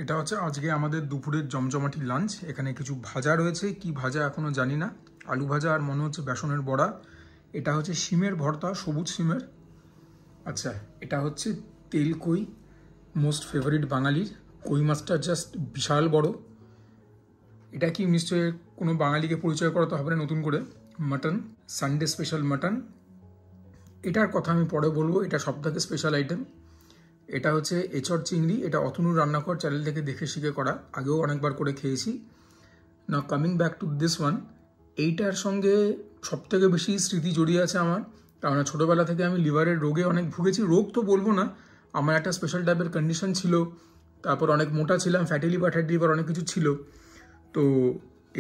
এটা হচ্ছে আজকে আমাদের দুপুরের জমজমাটি লাঞ্চ। এখানে কিছু ভাজা রয়েছে, কি ভাজা এখনো জানি না, আলু ভাজা আর মনে হচ্ছে বেসনের বড়া। এটা হচ্ছে শিমের ভর্তা, সবুজ শিমের। আচ্ছা, এটা হচ্ছে তেল কই, মোস্ট ফেভারিট বাঙালির। কই মাছটা জাস্ট বিশাল বড়। এটা কি নিশ্চয়ই কোনো বাঙালিকে পরিচয় করাতে হবে না নতুন করে। Mutton, Sunday special mutton. এটার কথা আমি পরে বলবো, এটা সবথেকে স্পেশাল আইটেম। এটা হচ্ছে এঁচড় চিংড়ি, এটা অতনুর রান্নাঘর চ্যানেল থেকে দেখে শিখে করা, আগেও অনেকবার করে খেয়েছি। না, coming back to this one, এইটার সঙ্গে সবথেকে বেশি স্মৃতি জড়িয়ে আছে আমার, কারণ ছোটোবেলা থেকে আমি লিভারের রোগে অনেক ভুগেছি। রোগ তো বলবো না, আমার একটা স্পেশাল টাইপের কন্ডিশন ছিল, তারপর অনেক মোটা ছিলাম, ফ্যাটি লিভার অনেক কিছু ছিল। তো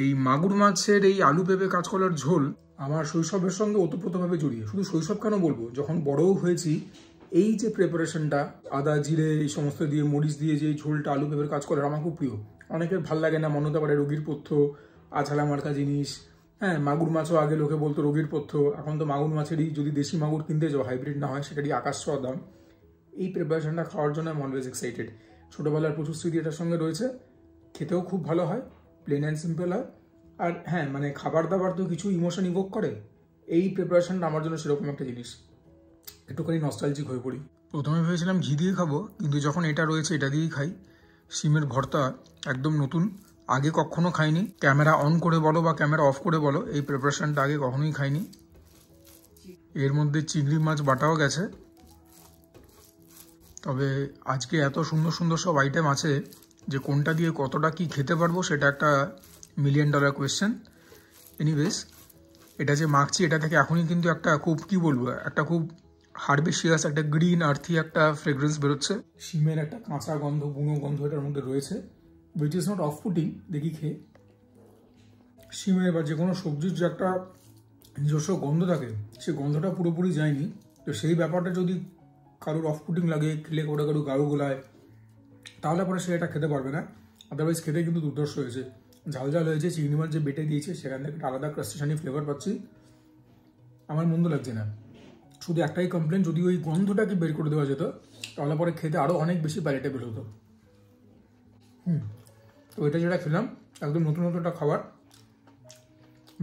এই মাগুর মাছের এই আলু পেঁপে কাঁচকলার ঝোল আমার শৈশবের সঙ্গে ওতপ্রোতভাবে জড়িয়ে। শুধু শৈশব কেন বলবো, যখন বড়ও হয়েছি, এই যে প্রিপারেশনটা আদা জিরে এই সমস্ত দিয়ে মরিচ দিয়ে যে ঝোলটা আলু পেঁপের কাঁচকলার আমার খুব প্রিয়। অনেকের ভাল লাগে না, মনে হতে পারে রোগীর পথ্য, আছালা মার্কা জিনিস। হ্যাঁ, মাগুর মাছও আগে লোকে বলতো রোগীর পথ্য, এখন তো মাগুর মাছেরই যদি দেশি মাগুর কিনতে যাও, হাইব্রিড না হয়, সেটারই আকাশ ছোঁয়া দাম। এই প্রিপারেশনটা খাওয়ার জন্য আমি অলওয়েজ এক্সাইটেড। ছোটোবেলার প্রচুর স্মৃতি এটার সঙ্গে রয়েছে। খেতেও খুব ভালো হয়, প্লেন অ্যান্ড সিম্পল হয়। আর হ্যাঁ, মানে খাবার দাবার তো কিছু ইমোশন ইভোক করে, এই প্রিপারেশনটা আমার জন্য সেরকম একটা জিনিস। একটুখানি নস্টালজিক হয়ে পড়ি। প্রথমে ভেবেছিলাম ঘি দিয়ে খাবো, কিন্তু যখন এটা রয়েছে এটা দিয়েই খাই। শিমের ভর্তা একদম নতুন, আগে কখনো খাইনি। ক্যামেরা অন করে বলো বা ক্যামেরা অফ করে বলো, এই প্রিপারেশনটা আগে কখনোই খাইনি। এর মধ্যে চিংড়ি মাছ বাটাও গেছে। তবে আজকে এত সুন্দর সুন্দর সব আইটেম আছে যে কোনটা দিয়ে কতটা কি খেতে পারবো সেটা একটা $1,000,000 কোয়েশ্চেন। এনিওয়েজ, এটা যে মাখছি এটা থেকে এখনই কিন্তু একটা খুব কি বলবো, একটা খুব হার্বেশিয়াস, একটা গ্রিন আর্থি একটা ফ্রেগ্রেন্স বেরোচ্ছে। শিমের একটা কাঁচা গন্ধ, বুনো গন্ধ এটার মধ্যে রয়েছে, which is not of putting. দেখি খেয়ে। শিমের বা যে কোনো সবজির যে একটা নিজস্ব গন্ধ থাকে, সে গন্ধটা পুরোপুরি যায়নি। তো সেই ব্যাপারটা যদি কারোর অফ পুটিং লাগে, খেলে করে কারো গাড়ু গোলায়, তাহলে পরে সে এটা খেতে পারবে না। আদারওয়াইজ খেতে কিন্তু দুর্ধর্ষ হয়েছে, ঝাল ঝাল হয়েছে। চিংড়ি মাছ যে বেটে দিয়েছে সেখান থেকে একটা আলাদা ক্রাস্টেশানি ফ্লেভার পাচ্ছি, আমার মন্দ লাগছে না। শুধু একটাই কমপ্লেন, যদি ওই গন্ধটাকে বের করে দেওয়া যেত তাহলে পরে খেতে আরও অনেক বেশি প্যালেটেবল হতো। তো এটা যেটা খেলাম একদম নতুন নতুন একটা খাবার,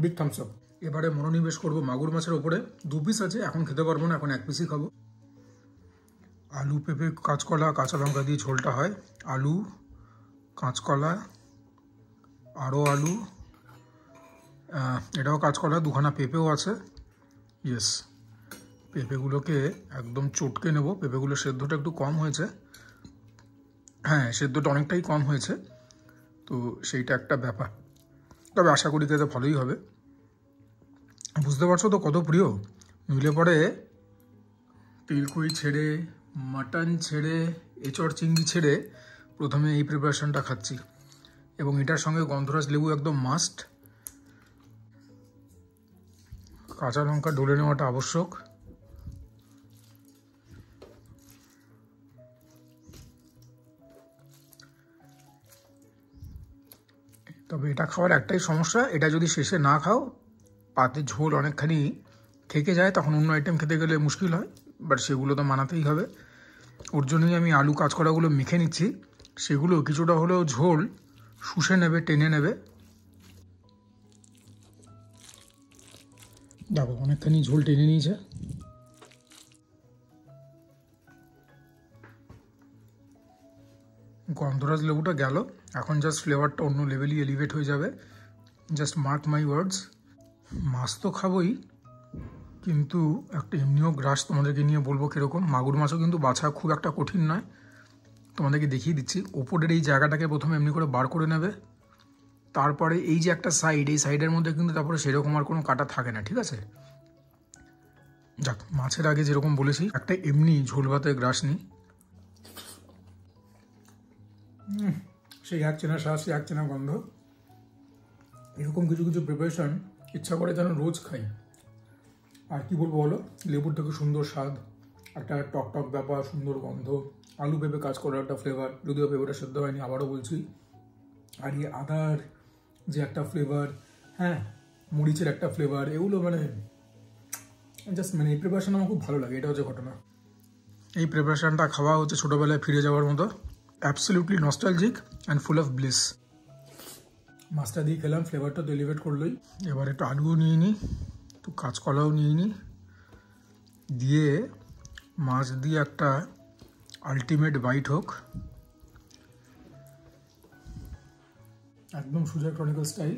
বিগ থামস আপ। এবারে মনোনিবেশ করবো মাগুর মাছের ওপরে। 2 পিস আছে, এখন খেতে পারবো না, এখন 1 পিসই খাবো। আলু পেঁপে কাঁচকলা কাঁচা লঙ্কা দিয়ে ঝোলটা হয়। আলু, কাঁচকলা, আরও আলু, এটাও কাঁচকলা, 2খানা পেঁপেও আছে। ইয়েস, পেঁপেগুলোকে একদম চটকে নেব। পেঁপেগুলো সেদ্ধটা একটু কম হয়েছে, হ্যাঁ সেদ্ধটা অনেকটাই কম হয়েছে, তো সেইটা একটা ব্যাপার। তবে আশা করি খেতে ভালোই হবে। বুঝতে পারছো তো কত প্রিয়। নইলে পরে তেলকুই ছেড়ে, মাটন ছেড়ে, এঁচড় চিংড়ি ছেড়ে প্রথমে এই প্রিপারেশনটা খাচ্ছি, এবং এটার সঙ্গে গন্ধরাজ লেবু একদম মাস্ট। কাঁচা লঙ্কা ডলে নেওয়াটা আবশ্যক। তবে এটা খাওয়ার একটাই সমস্যা, এটা যদি শেষে না খাও, পাতে ঝোল অনেকখানি থেকে যায়, তখন অন্য আইটেম খেতে গেলে মুশকিল হয়, বাট সেগুলো তো মানাতেই হবে। ওর জন্যই আমি আলু কাঁচকলাগুলো মেখে নিচ্ছি, সেগুলো কিছুটা হলেও ঝোল শুষে নেবে, টেনে নেবে। দেখো অনেকখানি ঝোল টেনে নিয়েছে। গন্ধরাজ লেবুটা গেল, এখন জাস্ট ফ্লেভারটা অন্য লেভেলই এলিভেট হয়ে যাবে। জাস্ট মার্ক মাই ওয়ার্ডস। মাছ তো খাবোই, কিন্তু একটা এমনিও গ্রাস তোমাদেরকে নিয়ে বলবো কীরকম। মাগুর মাছও কিন্তু বাছা খুব একটা কঠিন নয়, তোমাদেরকে দেখিয়ে দিচ্ছি। ওপরের এই জায়গাটাকে প্রথমে এমনি করে বার করে নেবে, তারপরে এই যে একটা সাইড, এই সাইডের মধ্যে কিন্তু তারপরে সেরকম আর কোনো কাটা থাকে না, ঠিক আছে। যাক, মাছের আগে যেরকম বলেছি, একটা এমনি ঝোল ভাতের গ্রাস নিই। সেই এক চেনা শ্বাস, সেই এক চেনা গন্ধ। এরকম কিছু কিছু প্রিপারেশন ইচ্ছা করে যেন রোজ খাই। আর কি বলবো বলো, লেবুর থেকে সুন্দর স্বাদ, একটা টক টক ব্যাপার, সুন্দর গন্ধ, আলু পেঁপে কাজ করার একটা ফ্লেভার, যদিও পেঁপেটা সেদ্ধ হয়নি, আবারও বলছি। আর এই আদার যে একটা ফ্লেভার, হ্যাঁ মরিচের একটা ফ্লেভার, এগুলো মানে জাস্ট মানে এই প্রিপারেশন আমার খুব ভালো লাগে। এটা হচ্ছে ঘটনা। এই প্রিপারেশনটা খাওয়া হচ্ছে ছোটোবেলায় ফিরে যাওয়ার মতো। Absolutely nostalgic and full of bliss. মাছটা দিয়ে খেলাম, ফ্লেভারটা তো এলিভেট করলোই। এবার একটু আলুও নিয়ে নিই, একটু কাঁচকলাও নিয়ে নিই, দিয়ে মাছ দিয়ে একটা আলটিমেট বাইট হোক। একদম সুজয় ক্রনিকল স্টাইল।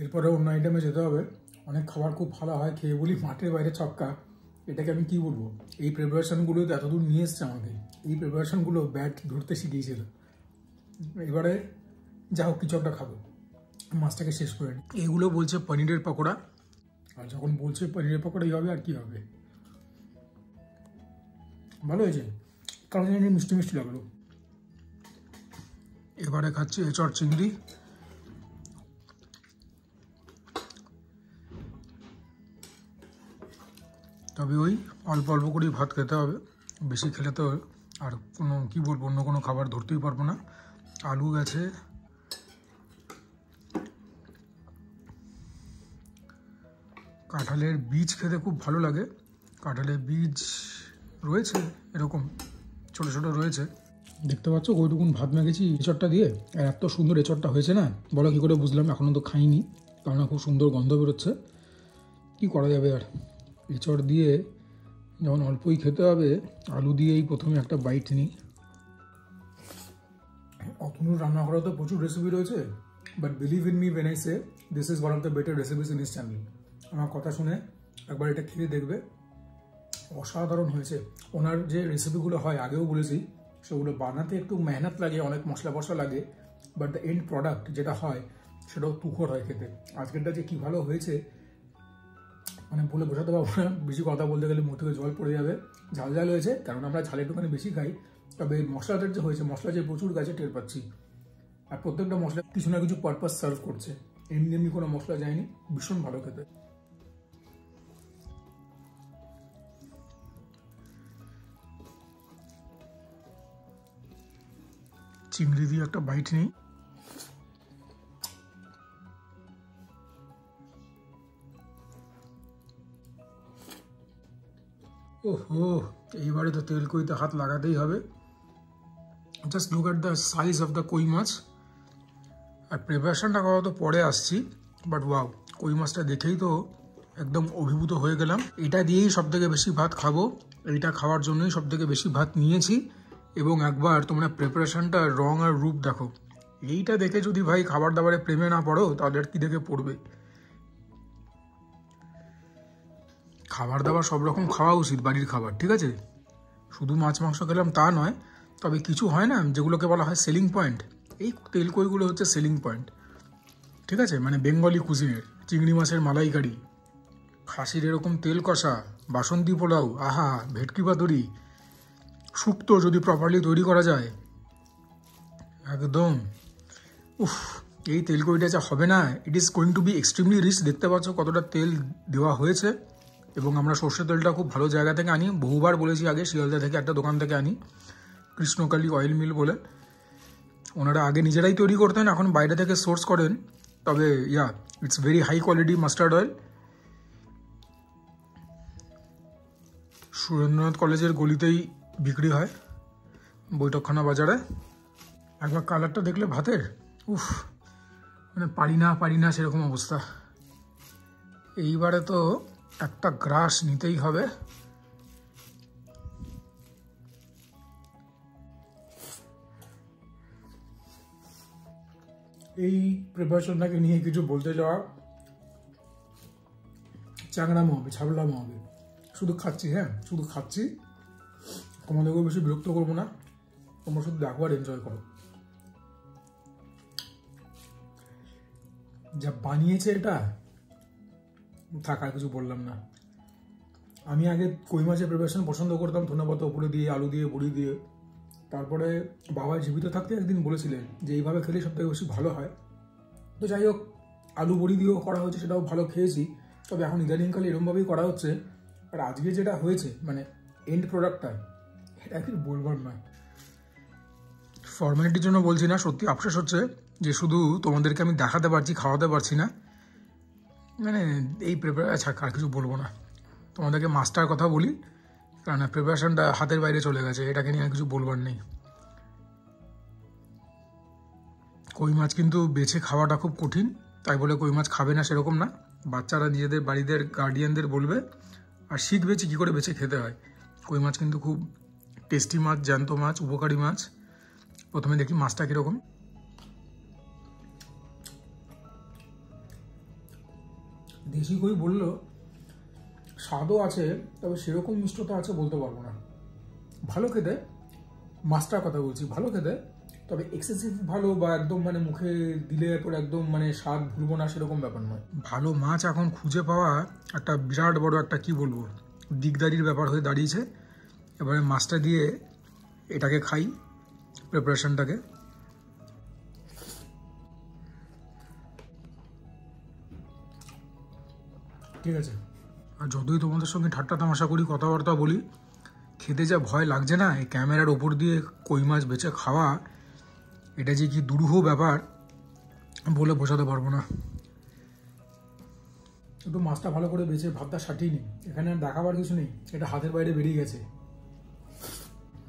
এরপরে অন্য আইটেমে যেতে হবে। অনেক খাবার খুব ভালো হয়, খেয়ে বলি মাঠের বাইরে ছক্কা। এটাকে আমি কি বলবো, এই প্রিপারেশনগুলো তো এতদূর নিয়ে এসছে আমাকে, এই প্রিপারেশনগুলো ব্যাট ধরতে শিখিয়েছিল। এবারে যা হোক কিছু একটা খাবো, মাছটাকে শেষ করে নিই। এগুলো বলছে পনিরের পকোড়া, আর যখন বলছে পনিরের পকোড়াই হবে আর কি হবে। ভালো হয়েছে, কারণ জানি মিষ্টি মিষ্টি লাগলো। এবারে খাচ্ছি এঁচড় চিংড়ি। তবে ওই অল্প অল্প করেই ভাত খেতে হবে, বেশি খেলে তো আর কোনো কী বলবো, অন্য কোনো খাবার ধরতেই পারবো না। আলু গেছে, কাঁঠালের বীজ খেতে খুব ভালো লাগে। কাঁঠালের বীজ রয়েছে এরকম ছোটো ছোটো রয়েছে, দেখতে পাচ্ছ। ওইটুকুন ভাত মেখেছি এঁচড়টা দিয়ে, আর এত সুন্দর এঁচড়টা হয়েছে না, বলো কী করে বুঝলাম, এখনও তো খাইনি, কারণ খুব সুন্দর গন্ধ বেরোচ্ছে। কী করা যাবে আর, এঁচড় দিয়ে যখন অল্পই খেতে হবে, আলু দিয়েই প্রথমে একটা বাইট নিই। অতনুর রান্না করা তো প্রচুর রেসিপি রয়েছে, but believe in me when I say this is one of the better recipes in his channel. আমার কথা শুনে একবার এটা খেয়ে দেখবে, অসাধারণ হয়েছে। ওনার যে রেসিপিগুলো হয়, আগেও বলেছি, সেগুলো বানাতে একটু মেহনত লাগে, অনেক মশলা ফসলা লাগে, বাট দ্য এন্ড প্রোডাক্ট যেটা হয় সেটাও তুখর হয় খেতে। আজকেরটা যে কী ভালো হয়েছে মানে বলে বোঝাতে পারবো না, বেশি কথা বলতে গেলে মুখ থেকে জল পড়ে যাবে। ঝাল ঝাল হয়েছে, কারণ আমরা ঝাল একটুখানি বেশি খাই, তবে মশলাটার যে হয়েছে, মশলা যে প্রচুর গাছে টের পাচ্ছি। আর প্রত্যেকটা মশলা কিছু না কিছু পারপাস সার্ভ করছে, এমনি এমনি কোনো মশলা যায়নি, ভীষণ ভালো খেতে। চিংড়ি দিয়ে একটা বাইট নেই। ওহো, এইবারে তো তেল কইতে হাত লাগাতেই হবে। Just look at the size of the কই মাছ। আর প্রিপারেশনটা করা তো পরে আসছি, বাট ওয়াও, কই মাছটা দেখেই তো একদম অভিভূত হয়ে গেলাম। এটা দিয়েই সব থেকে বেশি ভাত খাবো, এইটা খাওয়ার জন্যই সব থেকে বেশি ভাত নিয়েছি। এবং একবার তোমরা প্রিপারেশনটা রং আর রূপ দেখো, এইটা দেখে যদি ভাই খাবার দাবারে প্রেমে না পড়ো, তাহলে আর কি দেখে পড়বে। খাবার দাবার সব রকম খাওয়া উচিত, বাড়ির খাবার, ঠিক আছে? শুধু মাছ মাংস খেলাম তা নয়, তবে কিছু হয় না যেগুলোকে বলা হয় সেলিং পয়েন্ট, এই তেল কইগুলো হচ্ছে সেলিং পয়েন্ট, ঠিক আছে? মানে বেঙ্গলি কুজিনের চিংড়ি মাছের মালাইকারি, খাসির এরকম তেল কষা, বাসন্তী পোলাও, আহা, ভেটকি পাতুরি, শুক্তো যদি প্রপারলি তৈরি করা যায়, একদম উফ। এই তেল কইটা যা হবে না, it is going to be extremely rich. দেখতে পাচ্ছ কতটা তেল দেওয়া হয়েছে, এবং আমরা সর্ষের তেলটা খুব ভালো জায়গা থেকে আনি, বহুবার বলেছি আগে, শিয়ালদা থেকে একটা দোকান থেকে আনি, কৃষ্ণকালী অয়েল মিল বলে। ওনারা আগে নিজেরাই তৈরি করতেন, এখন বাইরে থেকে সোর্স করেন, তবে yeah, it's very high quality mustard oil. Surendranath কলেজের গলিতেই বিক্রি হয়, বৈঠকখানা বাজারে। একবার কালারটা দেখলে ভাতের, উফ, মানে পারি না সেরকম অবস্থা। এইবারে তো একটা গ্রাস নিতেই হবে। এই প্রিপারেশনটাকে নিয়ে কিছু বলতে যাওয়া চাংড়ামো হবে, ছাবলামো হবে। শুধু খাচ্ছি, হ্যাঁ শুধু খাচ্ছি, তোমাদেরকেও বেশি বিরক্ত করবো না, তোমরা শুধু দেখো আর এনজয় করো। যা বানিয়েছে এটা, থাকার কিছু বললাম না। আমি আগে কই মাছের প্রিপারেশন পছন্দ করতাম, ধনেপাতা উপরে দিয়ে, আলু দিয়ে, বড়ি দিয়ে। তারপরে বাবা জীবিত থাকতে একদিন বলেছিলেন যে এইভাবে খেলে সব থেকে বেশি ভালো হয়। তো যাই হোক, আলু বড়ি দিয়েও করা হচ্ছে, সেটাও ভালো খেয়েছি। তবে এখন ইদানিংকালে এরকমভাবেই করা হচ্ছে। আর আজকে যেটা হয়েছে, মানে এন্ড প্রোডাক্টটা, এটা কি বলবার নয়। ফর্মালিটির জন্য বলছি না, সত্যি আফসোস হচ্ছে যে শুধু তোমাদেরকে আমি দেখাতে পারছি, খাওয়াতে পারছি না। মানে এই আচ্ছা আর কিছু বলবো না, তোমাদেরকে মাছটার কথা বলি, কারণ প্রিপারেশনটা হাতের বাইরে চলে গেছে, এটাকে নিয়ে আর কিছু বলবার নেই। কই মাছ কিন্তু বেছে খাওয়াটা খুব কঠিন, তাই বলে কই মাছ খাবে না সেরকম না। বাচ্চারা নিজেদের বাড়িদের গার্ডিয়ানদের বলবে আর শিখবে কী করে বেছে খেতে হয়। কই মাছ কিন্তু খুব টেস্টি মাছ, জ্যান্ত মাছ, উপকারী মাছ। প্রথমে দেখি মাছটা কীরকম। দেশি কই বললো স্বাদও আছে, তবে সেরকম মিষ্টতা আছে বলতে পারবো না। ভালো খেতে, মাছটার কথা বলছি, ভালো খেতে, তবে এক্সেসিভ ভালো বা একদম মানে মুখে দিলে পরে একদম মানে স্বাদ ভুলবো না সেরকম ব্যাপার নয়। ভালো মাছ এখন খুঁজে পাওয়া একটা বিরাট বড় একটা কি বলবো দিকদারির ব্যাপার হয়ে দাঁড়িয়েছে। এবারে মাছটা দিয়ে এটাকে খাই, প্রিপারেশনটাকে। ঠিক আছে, আর যতই তোমাদের সঙ্গে ঠাট্টা তামাশা করি, কথাবার্তা বলি, খেতে যা ভয় লাগছে না এই ক্যামেরার ওপর দিয়ে কই মাছ বেছে খাওয়া, এটা যে কি দুরূহ ব্যাপার বলে বোঝাতে পারবো না। একটু মাছটা ভালো করে বেছে ভাতটা সাটিয়ে নিই, এখানে আর দেখাবার কিছু নেই, এটা হাতের বাইরে বেরিয়ে গেছে।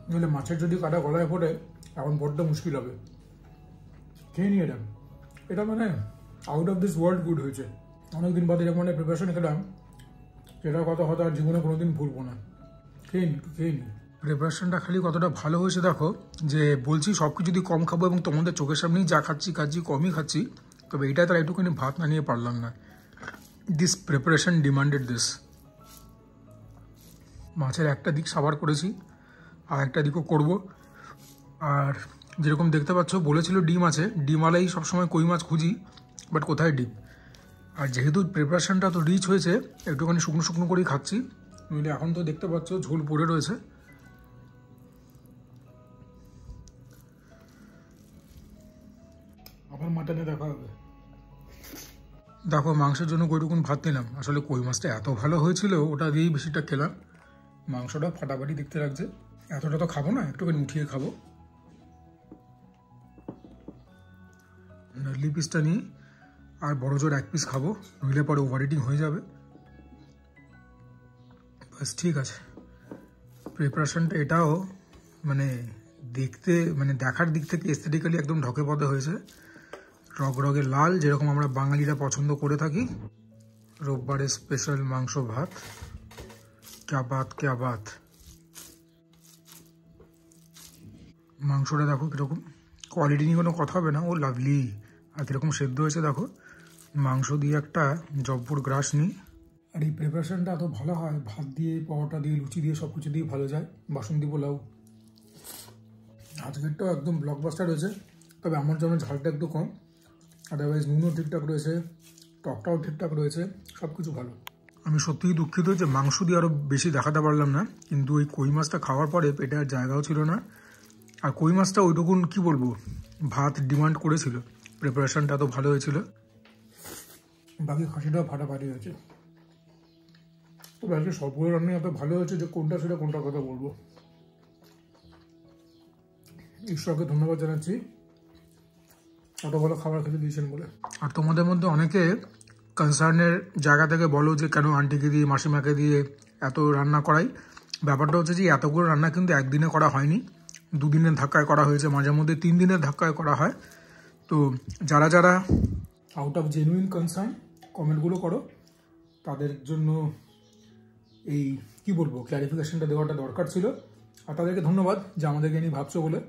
নইলে মাছের যদি কাটা গলায় পড়ে এখন বড্ড মুশকিল হবে। খেয়ে নিই এটা, এটা মানে out of this world good হয়েছে। অনেকদিন বাদে যখন প্রিপারেশন খেলাম, সেটার কথা হয়তো আর জীবনে কোনোদিন ভুলবো না। খেয়ে নিই। প্রিপারেশনটা খালি কতটা ভালো হয়েছে দেখো, যে বলছি সব কিছু যদি কম খাবো এবং তোমাদের চোখের সামনেই যা খাচ্ছি কমই খাচ্ছি, তবে এটা তার একটুখানি ভাত না নিয়ে পারলাম না। This preparation demanded this. মাছের একটা দিক সাবার করেছি, আর একটা দিকও করব। আর যেরকম দেখতে পাচ্ছ বলেছিল ডিম আছে, ডিমওয়ালাই সবসময় কই মাছ খুঁজি, বাট কোথায় ডিম। আর যেহেতু প্রিপারেশনটা তো রিচ হয়েছে, একটুখানি শুকনো শুকনো করেই খাচ্ছি, নইলে এখন তো দেখতে পাচ্ছ ঝোল পড়ে রয়েছে। আবার মাটনে দেখা হবে। দেখো মাংসের জন্য কইটুকুন ভাত নিলাম, আসলে কই মাছটা এত ভালো হয়েছিল ওটা দিয়েই বেশিটা খেলাম। মাংসটা ফাটাফাটি দেখতে লাগছে, এতটা তো খাবো না, একটুখানি উঠিয়ে খাবো। নার্লি পিসটা নিই, আর বড় জোর এক পিস খাবো, নইলে পরে ওভার ইটিং হয়ে যাবে। বাস ঠিক আছে, প্রিপারেশনটা এটাও মানে দেখতে মানে দেখার দিক থেকে এস্থেটিক্যালি একদম ঢকে পদে হয়েছে, রগরগে লাল, যেরকম আমরা বাঙালিরা পছন্দ করে থাকি। রোববারের স্পেশাল মাংস ভাত, ক্যা বাত। মাংসটা দেখো কীরকম, কোয়ালিটি নিয়ে কোনো কথা হবে না, ও লাভলি। আর কীরকম সেদ্ধ হয়েছে দেখো। মাংস দিয়ে একটা জব্বর গ্রাস নিই। আর এই প্রিপারেশনটা এত ভালো হয়, ভাত দিয়ে, পরোটা দিয়ে, লুচি দিয়ে, সব কিছু দিয়ে ভালো যায়। বাসন্তী পোলাও আজকেরটাও একদম ব্লকবাস্টার রয়েছে, তবে আমার জন্য ঝালটা একটু কম, আদারওয়াইজ নুনও ঠিকঠাক রয়েছে, টকটাও ঠিকঠাক রয়েছে, সব কিছু ভালো। আমি সত্যিই দুঃখিত যে মাংস দিয়ে আরও বেশি দেখাতে পারলাম না, কিন্তু ওই কই মাছটা খাওয়ার পরে পেটে আর জায়গাও ছিল না। আর কই মাছটা ওইটুকুন কী বলবো ভাত ডিমান্ড করেছিল, প্রিপারেশনটা এত ভালো হয়েছিল। বাকি খাসিটাও ফাটাফাটি হয়েছে। তবে আজকে সবগুলো রান্নাই এত ভালো হয়েছে যে কোনটার কথা বলবো। ঈশ্বরকে ধন্যবাদ জানাচ্ছি এত ভালো খাবার খেতে দিয়েছেন বলে। আর তোমাদের মধ্যে অনেকে কনসার্নের জায়গা থেকে বলো যে কেন আন্টিকে দিয়ে, মাসিমাকে দিয়ে এত রান্না করাই। ব্যাপারটা হচ্ছে যে এতগুলো রান্না কিন্তু একদিনে করা হয়নি, দুদিনের ধাক্কায় করা হয়েছে, মাঝে মধ্যে 3 দিনের ধাক্কায় করা হয়। তো যারা যারা আউট অফ জেনুইন কনসার্ন কমেন্টগুলো করো, তাদের জন্য এই কি বলবো ক্লারিফিকেশনটা দেওয়াটা দরকার ছিল। আর তাদেরকে ধন্যবাদ যে আমাদেরকে নিয়ে ভাবছো বলে।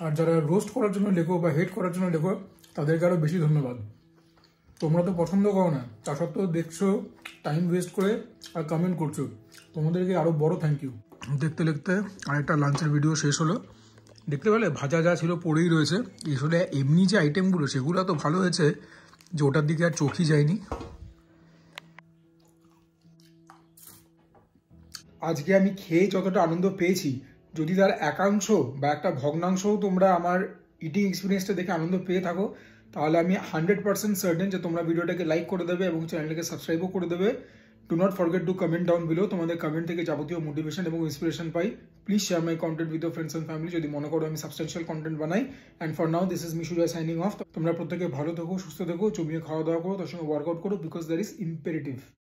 আর যারা রোস্ট করার জন্য লেখো বা হেট করার জন্য লেখো, তাদেরকে আরও বেশি ধন্যবাদ। তোমরা তো পছন্দ করো না, তা সত্ত্বেও দেখছো, টাইম ওয়েস্ট করে আর কমেন্ট করছো, তোমাদেরকে আরও বড় থ্যাংক ইউ। দেখতে দেখতে আরেকটা লাঞ্চের ভিডিও শেষ হলো। দেখতে পেলে ভাজা যা ছিল পড়েই রয়েছে। আসলে এমনি যে আইটেমগুলো সেগুলো তো ভালো হয়েছে যে ওটার দিকে আর চোখই যায়নি। আজকে আমি খেয়ে যতটা আনন্দ পেয়েছি, যদি তার একাংশ বা একটা ভগ্নাংশও তোমরা আমার ইটিং এক্সপিরিয়েন্সটা দেখে আনন্দ পেয়ে থাকো, তাহলে আমি 100% সার্টেন যে তোমরা ভিডিওটাকে লাইক করে দেবে এবং চ্যানেলটাকে সাবস্ক্রাইবও করে দেবে। Do not forget to comment down below, তোমাদের কমেন্ট থেকে যাবতীয় মোটিভেশন এবং ইন্সপিরেশন পাই। Please share my content with your friends and family যদি মনে করো আমি সাবস্টেন্সিয়াল কন্টেন্ট বানাই। And for now this is me Sujoy signing off. তোমরা প্রত্যেকে ভালো থেকো, সুস্থ থেকো, জমিয়ে খাওয়া দাওয়া করো, তার সঙ্গে ওয়ার্কআউট করো, বিকজ দ্যাট ইজ ইম্পেরেটিভ।